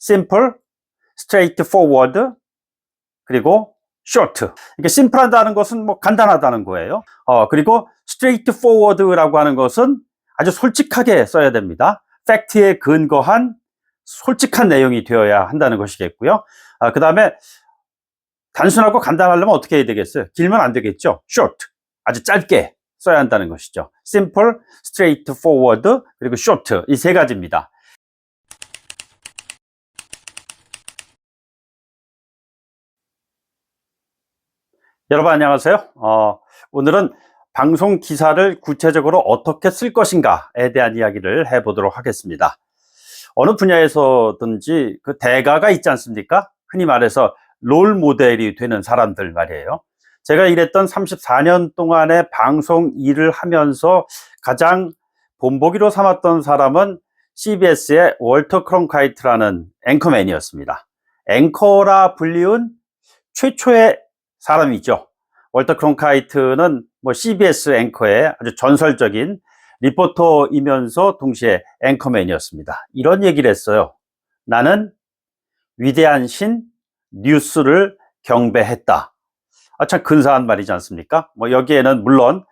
simple, straightforward, 그리고 short. 이게 심플하다는 것은 뭐 간단하다는 거예요. 그리고 straightforward라고 하는 것은 아주 솔직하게 써야 됩니다. 팩트에 근거한 솔직한 내용이 되어야 한다는 것이겠고요. 그 다음에 단순하고 간단하려면 어떻게 해야 되겠어요? 길면 안 되겠죠. short, 아주 짧게 써야 한다는 것이죠. simple, straightforward, 그리고 short, 이 세 가지입니다. 여러분 안녕하세요. 오늘은 방송 기사를 구체적으로 어떻게 쓸 것인가에 대한 이야기를 해보도록 하겠습니다. 어느 분야에서든지 그 대가가 있지 않습니까? 흔히 말해서 롤 모델이 되는 사람들 말이에요. 제가 일했던 34년 동안의 방송 일을 하면서 가장 본보기로 삼았던 사람은 CBS의 월터 크론카이트라는 앵커맨이었습니다. 앵커라 불리운 최초의 사람이죠. 월터 크론카이트는 뭐 CBS 앵커의 아주 전설적인 리포터이면서 동시에 앵커맨이었습니다. 이런 얘기를 했어요. 나는 위대한 신 뉴스를 경배했다. 참 근사한 말이지 않습니까? 뭐 여기에는 물론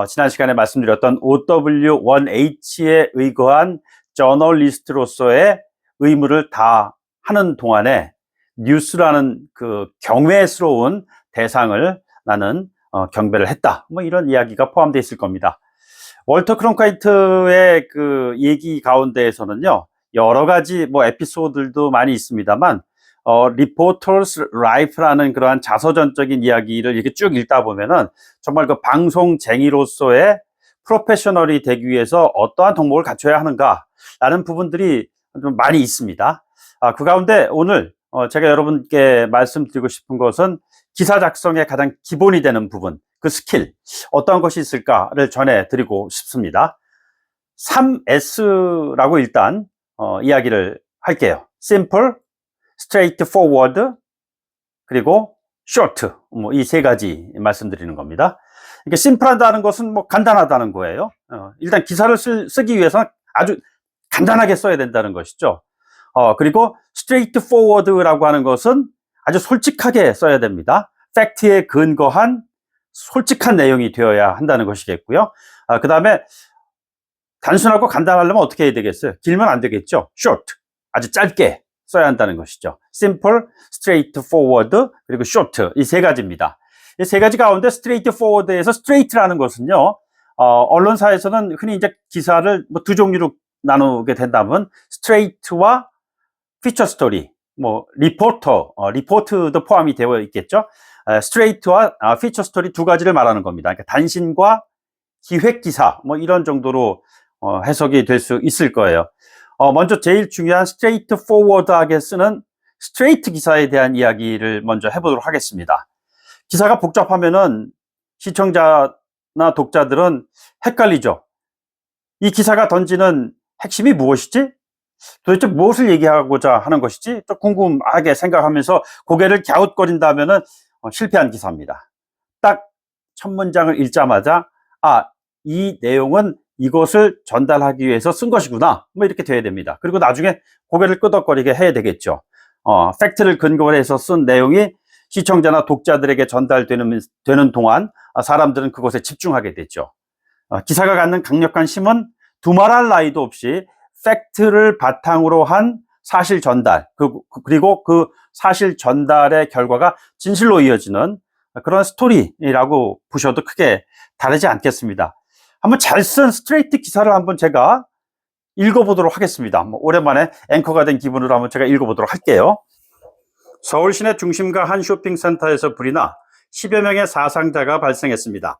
지난 시간에 말씀드렸던 OW1H에 의거한 저널리스트로서의 의무를 다 하는 동안에 뉴스라는 그 경외스러운 대상을 나는 경배를 했다. 뭐 이런 이야기가 포함되어 있을 겁니다. 월터 크론카이트의 그 얘기 가운데에서는요, 여러 가지 뭐 에피소드들도 많이 있습니다만, Reporter's Life라는 그러한 자서전적인 이야기를 이렇게 쭉 읽다 보면은 정말 그 방송쟁이로서의 프로페셔널이 되기 위해서 어떠한 덕목을 갖춰야 하는가라는 부분들이 좀 많이 있습니다. 그 가운데 오늘 제가 여러분께 말씀드리고 싶은 것은 기사 작성의 가장 기본이 되는 부분, 그 스킬, 어떠한 것이 있을까를 전해드리고 싶습니다. 3S라고 일단 이야기를 할게요. Simple, Straightforward, 그리고 Short, 뭐 이 세 가지 말씀드리는 겁니다. 그러니까 심플하다는 것은 뭐 간단하다는 거예요. 일단 기사를 쓰기 위해서는 아주 간단하게 써야 된다는 것이죠. 그리고 straightforward라고 하는 것은 아주 솔직하게 써야 됩니다. 팩트에 근거한 솔직한 내용이 되어야 한다는 것이겠고요. 그 다음에 단순하고 간단하려면 어떻게 해야 되겠어요? 길면 안 되겠죠. short, 아주 짧게 써야 한다는 것이죠. simple, straightforward, 그리고 short, 이 세 가지입니다. 이 세 가지 가운데 straightforward에서 straight라는 것은요, 언론사에서는 흔히 이제 기사를 뭐 두 종류로 나누게 된다면 straight와 피처 스토리, 뭐 리포트도 포함이 되어 있겠죠. 스트레이트와 피처 스토리 두 가지를 말하는 겁니다. 그러니까 단신과 기획 기사, 뭐 이런 정도로 해석이 될 수 있을 거예요. 먼저 제일 중요한 스트레이트 포워드하게 쓰는 스트레이트 기사에 대한 이야기를 먼저 해보도록 하겠습니다. 기사가 복잡하면은 시청자나 독자들은 헷갈리죠. 이 기사가 던지는 핵심이 무엇이지? 도대체 무엇을 얘기하고자 하는 것이지? 또 궁금하게 생각하면서 고개를 갸웃거린다면은 실패한 기사입니다. 딱 첫 문장을 읽자마자 이 내용은 이것을 전달하기 위해서 쓴 것이구나, 뭐 이렇게 돼야 됩니다. 그리고 나중에 고개를 끄덕거리게 해야 되겠죠. 팩트를 근거로 해서 쓴 내용이 시청자나 독자들에게 전달되는 동안 사람들은 그것에 집중하게 되죠. 기사가 갖는 강력한 힘은 두말할 나위도 없이 팩트를 바탕으로 한 사실 전달, 그리고 그 사실 전달의 결과가 진실로 이어지는 그런 스토리라고 보셔도 크게 다르지 않겠습니다. 한번 잘 쓴 스트레이트 기사를 한번 제가 읽어보도록 하겠습니다. 오랜만에 앵커가 된 기분으로 한번 제가 읽어보도록 할게요. 서울 시내 중심가 한 쇼핑센터에서 불이 나 10여 명의 사상자가 발생했습니다.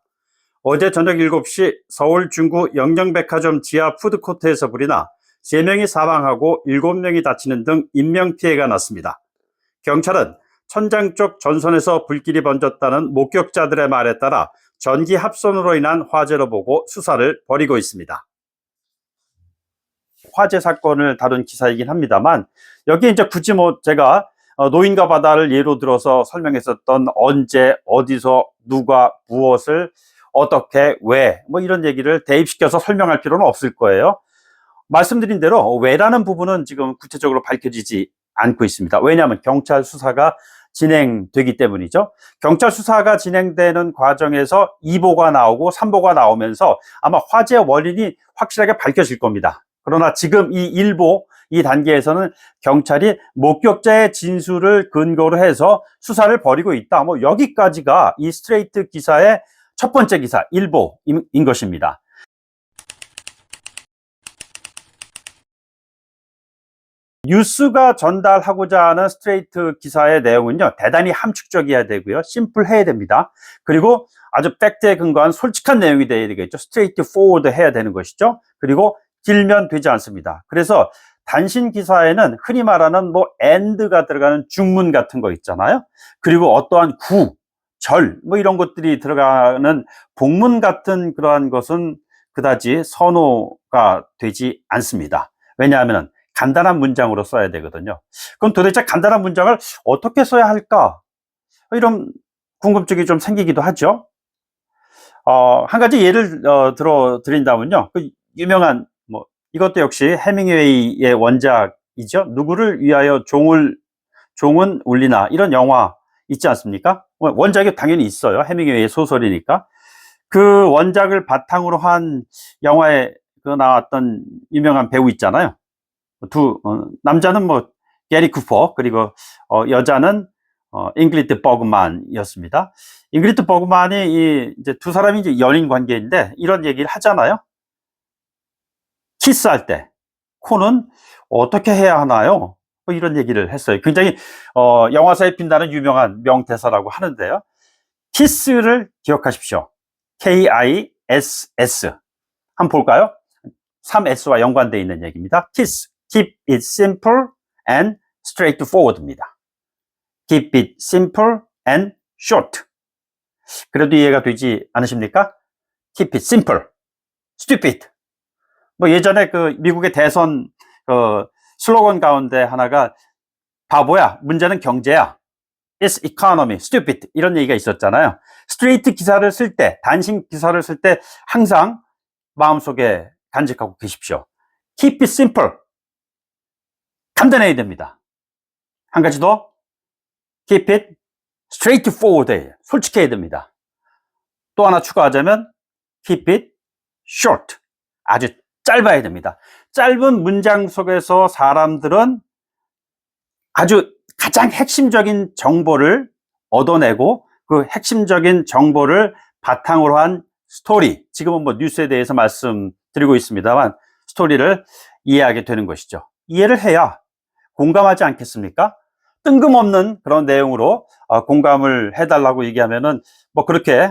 어제 저녁 7시 서울 중구 영영백화점 지하 푸드코트에서 불이 나 3명이 사망하고 7명이 다치는 등 인명피해가 났습니다. 경찰은 천장 쪽 전선에서 불길이 번졌다는 목격자들의 말에 따라 전기 합선으로 인한 화재로 보고 수사를 벌이고 있습니다. 화재 사건을 다룬 기사이긴 합니다만, 여기에 이제 굳이 뭐 제가 노인과 바다를 예로 들어서 설명했었던 언제, 어디서, 누가, 무엇을, 어떻게, 왜, 뭐 이런 얘기를 대입시켜서 설명할 필요는 없을 거예요. 말씀드린 대로 왜라는 부분은 지금 구체적으로 밝혀지지 않고 있습니다. 왜냐하면 경찰 수사가 진행되기 때문이죠. 경찰 수사가 진행되는 과정에서 2보가 나오고 3보가 나오면서 아마 화재 원인이 확실하게 밝혀질 겁니다. 그러나 지금 이 1보, 이 단계에서는 경찰이 목격자의 진술을 근거로 해서 수사를 벌이고 있다. 뭐 여기까지가 이 스트레이트 기사의 첫 번째 기사 1보인 것입니다. 뉴스가 전달하고자 하는 스트레이트 기사의 내용은요, 대단히 함축적이어야 되고요, 심플해야 됩니다. 그리고 아주 팩트에 근거한 솔직한 내용이 되어야 되겠죠. 스트레이트 포워드 해야 되는 것이죠. 그리고 길면 되지 않습니다. 그래서 단신 기사에는 흔히 말하는 뭐 and가 들어가는 중문 같은 거 있잖아요. 그리고 어떠한 구, 절, 뭐 이런 것들이 들어가는 복문 같은 그러한 것은 그다지 선호가 되지 않습니다. 왜냐하면 간단한 문장으로 써야 되거든요. 그럼 도대체 간단한 문장을 어떻게 써야 할까? 이런 궁금증이 좀 생기기도 하죠. 한 가지 예를 들어 드린다면요. 그 유명한 뭐 이것도 역시 해밍웨이의 원작이죠. 누구를 위하여 종은 울리나, 이런 영화 있지 않습니까? 원작이 당연히 있어요. 해밍웨이의 소설이니까. 그 원작을 바탕으로 한 영화에 그 나왔던 유명한 배우 있잖아요. 남자는 뭐 게리 쿠퍼, 그리고 여자는 잉그리드 버그만이었습니다. 잉그리드 버그만이 이제 두 사람이 이제 연인 관계인데 이런 얘기를 하잖아요. 키스할 때 코는 어떻게 해야 하나요? 뭐 이런 얘기를 했어요. 굉장히 영화사에 핀다는 유명한 명대사라고 하는데요. 키스를 기억하십시오. KISS. 한번 볼까요? 3S와 연관되어 있는 얘기입니다. kiss. Keep it simple and straightforward입니다. Keep it simple and short. 그래도 이해가 되지 않으십니까? Keep it simple. Stupid. 뭐 예전에 그 미국의 대선 슬로건 가운데 하나가 바보야, 문제는 경제야. It's economy, stupid. 이런 얘기가 있었잖아요. 스트레이트 기사를 쓸 때, 단신 기사를 쓸 때 항상 마음속에 간직하고 계십시오. Keep it simple. 간단해야 됩니다. 한 가지 더. Keep it straightforward. 솔직해야 됩니다. 또 하나 추가하자면 Keep it short. 아주 짧아야 됩니다. 짧은 문장 속에서 사람들은 아주 가장 핵심적인 정보를 얻어내고 그 핵심적인 정보를 바탕으로 한 스토리, 지금은 뭐 뉴스에 대해서 말씀드리고 있습니다만 스토리를 이해하게 되는 것이죠. 이해를 해야 공감하지 않겠습니까? 뜬금없는 그런 내용으로 공감을 해달라고 얘기하면은 뭐 그렇게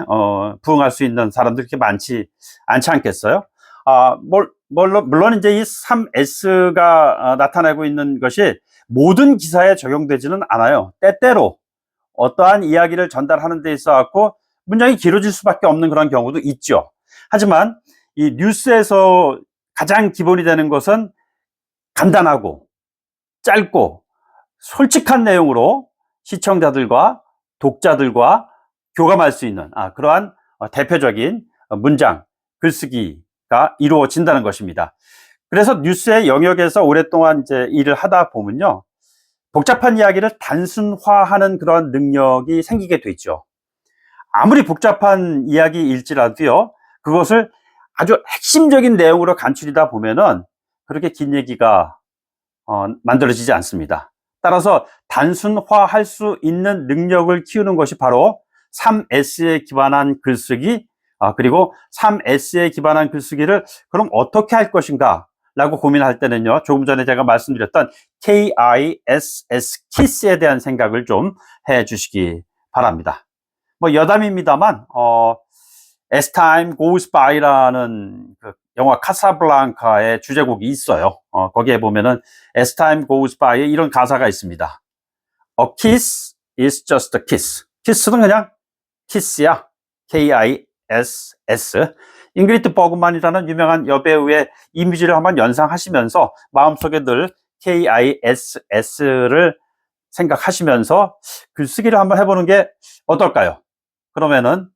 부응할 수 있는 사람들이 그렇게 많지 않지 않겠어요? 물론 이제 이 3S가 나타나고 있는 것이 모든 기사에 적용되지는 않아요. 때때로 어떠한 이야기를 전달하는 데 있어 갖고 문장이 길어질 수밖에 없는 그런 경우도 있죠. 하지만 이 뉴스에서 가장 기본이 되는 것은 간단하고 짧고 솔직한 내용으로 시청자들과 독자들과 교감할 수 있는 그러한 대표적인 문장, 글쓰기가 이루어진다는 것입니다. 그래서 뉴스의 영역에서 오랫동안 이제 일을 하다 보면요, 복잡한 이야기를 단순화하는 그런 능력이 생기게 되죠. 아무리 복잡한 이야기일지라도요, 그것을 아주 핵심적인 내용으로 간추리다 보면은 그렇게 긴 얘기가 만들어지지 않습니다. 따라서 단순화할 수 있는 능력을 키우는 것이 바로 3S에 기반한 글쓰기, 그리고 3S에 기반한 글쓰기를 그럼 어떻게 할 것인가 라고 고민할 때는요, 조금 전에 제가 말씀드렸던 KISS, KISS에 대한 생각을 좀 해 주시기 바랍니다. 뭐 여담입니다만 As Time Goes By라는 그 영화 카사블랑카의 주제곡이 있어요. 거기에 보면은 As Time Goes By에 이런 가사가 있습니다. A kiss is just a kiss. 키스는 그냥 키스야. KISS. 잉그리드 버그만이라는 유명한 여배우의 이미지를 한번 연상하시면서 마음속에 늘 KISS를 생각하시면서 글쓰기를 한번 해보는 게 어떨까요? 그러면은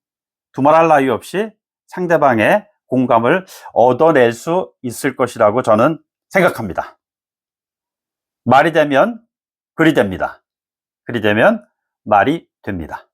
두말할 나위 없이 상대방의 공감을 얻어낼 수 있을 것이라고 저는 생각합니다. 말이 되면 글이 됩니다. 글이 되면 말이 됩니다.